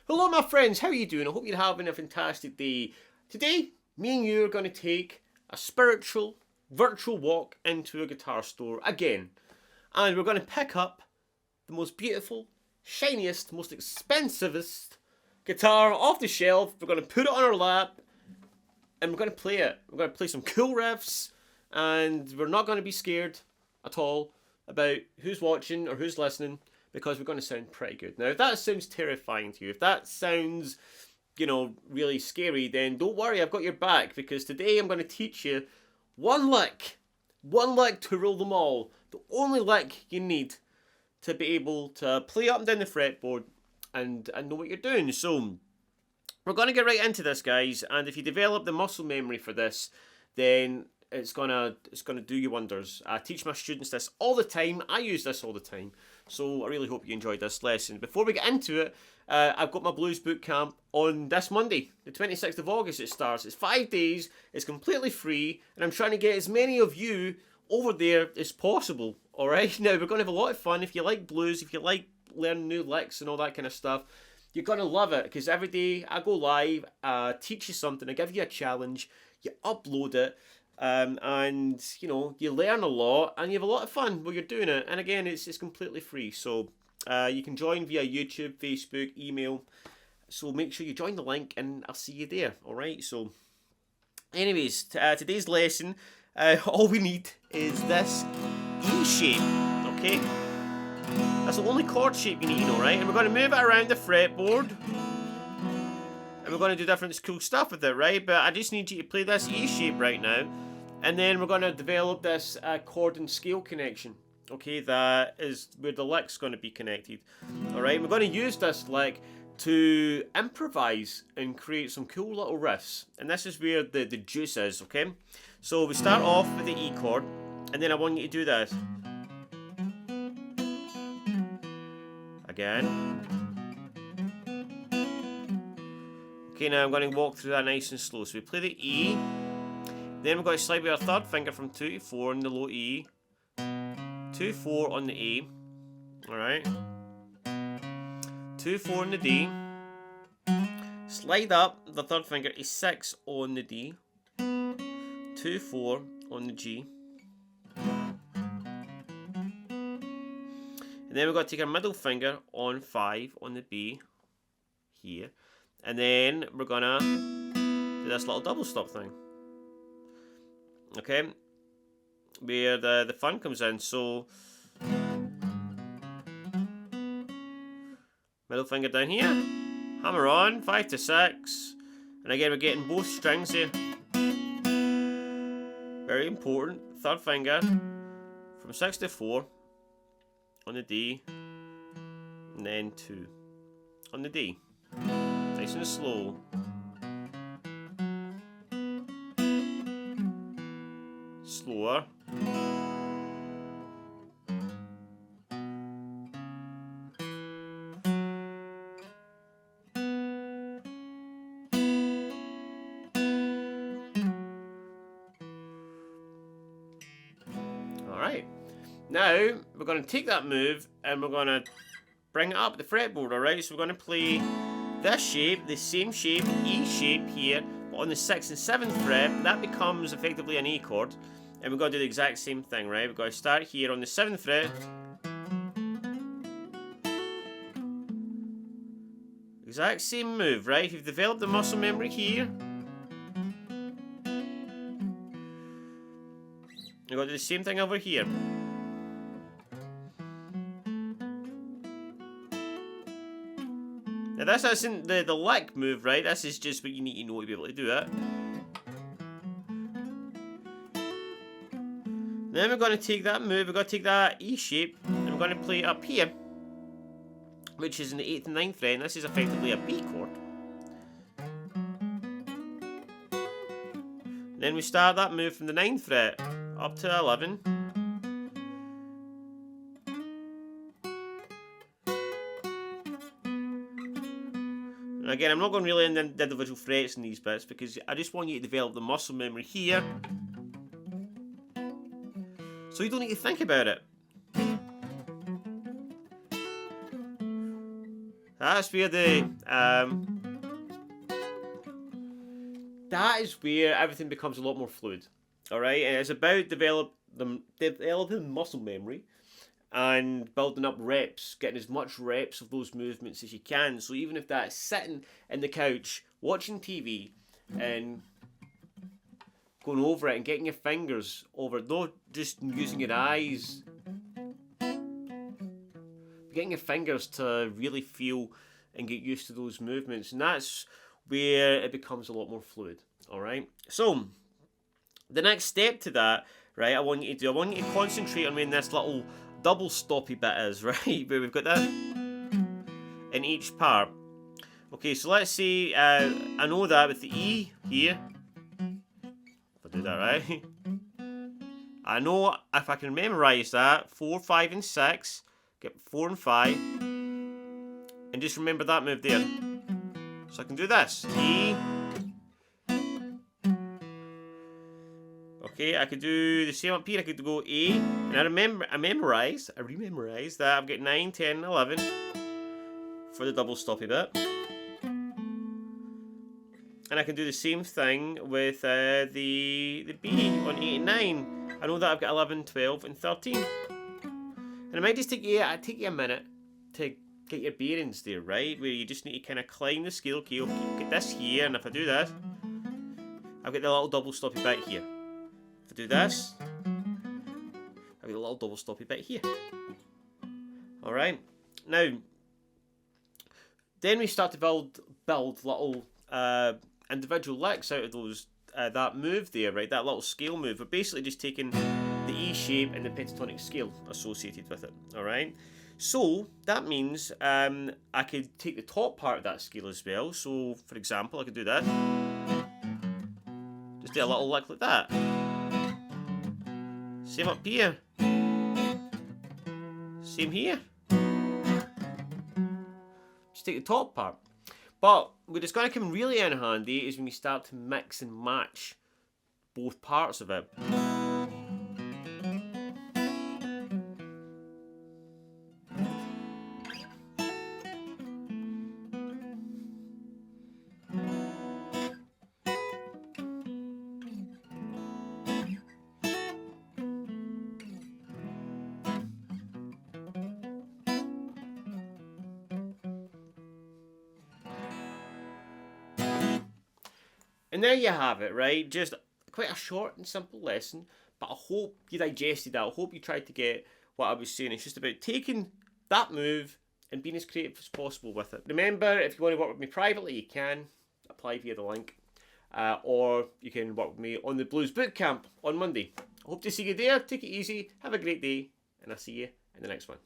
Hello my friends, how are you doing? I hope you're having a fantastic day. Today, me and you are going to take a spiritual, virtual walk into a guitar store again. And we're going to pick up the most beautiful, shiniest, most expensivest guitar off the shelf. We're going to put it on our lap and we're going to play it. We're going to play some cool riffs and we're not going to be scared at all about who's watching or who's listening, because we're going to sound pretty good. Now, if that sounds terrifying to you, if that sounds, really scary, then don't worry, I've got your back, because today I'm going to teach you one lick to rule them all. The only lick you need to be able to play up and down the fretboard and know what you're doing. So, we're going to get right into this, guys, and if you develop the muscle memory for this, then it's gonna do you wonders. I teach my students this all the time. I use this all the time. So I really hope you enjoyed this lesson. Before we get into it, I've got my blues boot camp on this Monday, the 26th of August. It starts. It's 5 days. It's completely free, and I'm trying to get as many of you over there as possible. All right. Now we're going to have a lot of fun. If you like blues, if you like learning new licks and all that kind of stuff, you're going to love it, because every day I go live, teach you something, I give you a challenge, you upload it. And you learn a lot and you have a lot of fun while you're doing it. And again, it's completely free, so you can join via YouTube, Facebook, email. So make sure you join the link and I'll see you there. Alright, so anyways, today's lesson, all we need is this E shape. Okay, that's the only chord shape you need. Alright, and we're going to move it around the fretboard and we're going to do different cool stuff with it, right? But I just need you to play this E shape right now. And then we're going to develop this chord and scale connection. Okay, that is where the lick's going to be connected. Alright, we're going to use this lick to improvise and create some cool little riffs. And this is where the juice is, okay? So we start off with the E chord, and then I want you to do this. Again. Okay, now I'm going to walk through that nice and slow. So we play the E. Then we're going to slide with our third finger from 2 to 4 on the low E. 2, 4 on the A. Alright. 2, 4 on the D. Slide up the third finger to 6 on the D. 2, 4 on the G. And then we're going to take our middle finger on 5 on the B. Here. And then we're going to do this little double stop thing. Okay, where the fun comes in. So middle finger down here, hammer on 5 to 6, and again we're getting both strings here. Very important. Third finger from 6 to 4 on the D, and then 2 on the D. Nice and slow. Slower. Alright. Now we're going to take that move and we're going to bring it up the fretboard, alright? So we're going to play this shape, the same shape, E shape here, but on the 6th and 7th fret. That becomes effectively an E chord. And we're going to do the exact same thing, right? We're going to start here on the 7th fret. Exact same move, right? If you've developed the muscle memory here, you're going to do the same thing over here. Now this isn't the lick move, right? This is just what you need to know to be able to do it. Then we're going to take that move, we're going to take that E shape, and we're going to play it up here, which is in the 8th and 9th fret, and this is effectively a B chord. Then we start that move from the 9th fret up to 11. And again, I'm not going really into the individual frets in these bits, because I just want you to develop the muscle memory here. So you don't need to think about it. That's where that is where everything becomes a lot more fluid. Alright, and it's about developing muscle memory and building up reps, getting as much reps of those movements as you can. So even if that's sitting in the couch, watching TV, and going over it and getting your fingers over it, not just using your eyes, getting your fingers to really feel and get used to those movements, and that's where it becomes a lot more fluid. Alright, so the next step to that, right, I want you to concentrate on when this little double stoppy bit is, right, where we've got that in each part. Okay, so let's say I know that with the E here, if I do that right, I know if I can memorise that, 4, 5 and 6, get 4 and 5, and just remember that move there. So I can do this, E. Okay, I could do the same up here. I could go A, and I rememorise that I've got 9, 10, 11 for the double stoppy bit. And I can do the same thing with the B on 8 and 9. I know that I've got 11, 12 and 13. And it might just take you a minute to get your bearings there, right? Where you just need to kind of climb the scale. Okay, I'll get this here, and if I do this, I've got the little double stoppy bit here. If I do this, I've got a little double stoppy bit here. Alright, now, then we start to build little individual licks out of those that move there, right? That little scale move. We're basically just taking the E shape and the pentatonic scale associated with it. Alright, so that means I could take the top part of that scale as well. So, for example, I could do that. Just do a little lick like that. Same up here. Same here. Just take the top part. But where it's going to come really in handy is when we start to mix and match both parts of it. And there you have it, right? Just quite a short and simple lesson, but I hope you digested that. I hope you tried to get what I was saying. It's just about taking that move and being as creative as possible with it. Remember, if you want to work with me privately, you can apply via the link, or you can work with me on the Blues Bootcamp on Monday. I hope to see you there. Take it easy. Have a great day, and I'll see you in the next one.